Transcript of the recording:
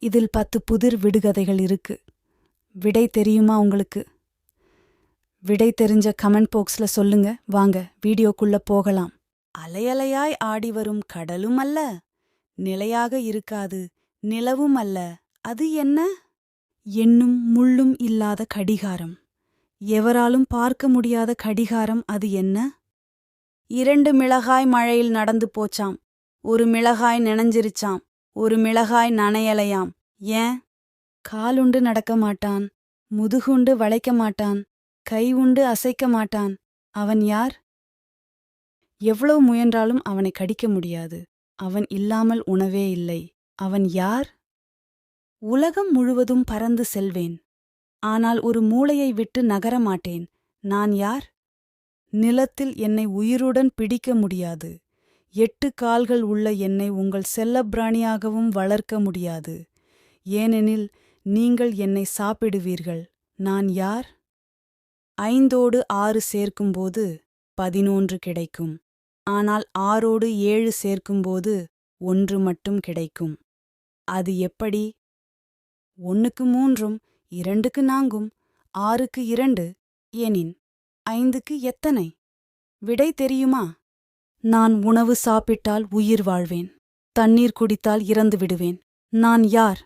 இதில் 10 புதிர் விடுகதைகள் இருக்கு. விடை தெரியுமா உங்களுக்கு? விடை தெரிஞ்ச கமெண்ட் பாக்ஸ்ல சொல்லுங்க. வாங்க வீடியோக்குள்ள போகலாம். அலையலையாய் ஆடிவரும் கடலும் அல்ல, நிலையாக இருக்காது நிலவும் அல்ல, அது என்ன? எண்ணும் முள்ளும் இல்லாத கடிகாரம். எவராலும் பார்க்க முடியாத கடிகாரம், அது என்ன? 2 மிளகாய் மழையில் நடந்து போச்சாம். ஒரு மிளகாய் நனைஞ்சிருச்சாம், ஒரு மிளகாய் நனையலையாம். ஏன்? காலுண்டு நடக்க மாட்டான், முதுகுண்டு வளைக்க மாட்டான், கை உண்டு அசைக்க மாட்டான். அவன் யார்? எவ்வளவு முயன்றாலும் அவனை கடிக்க முடியாது. அவன் இல்லாமல் உணவே இல்லை. அவன் யார்? உலகம் முழுவதும் பறந்து செல்வேன், ஆனால் ஒரு மூலையை விட்டு நகர மாட்டேன். நான் யார்? நிலத்தில் என்னை உயிருடன் பிடிக்க முடியாது. 8 கால்கள் உள்ள என்னை உங்கள் செல்லப்பிராணியாகவும் வளர்க்க முடியாது. ஏனெனில் நீங்கள் என்னை சாப்பிடுவீர்கள். நான் யார்? 5ஓடு 6 சேர்க்கும்போது 11 கிடைக்கும். ஆனால் 6ஓடு 7 சேர்க்கும்போது 1 மட்டும் கிடைக்கும். அது எப்படி? 1க்கு 3ம், 2க்கு 4ம், 6க்கு 2 எனின் 5க்கு எத்தனை? விடை தெரியுமா? நான் உணவு சாப்பிட்டால் உயிர் வாழ்வேன், தண்ணீர் குடித்தால் இறந்து விடுவேன். நான் யார்?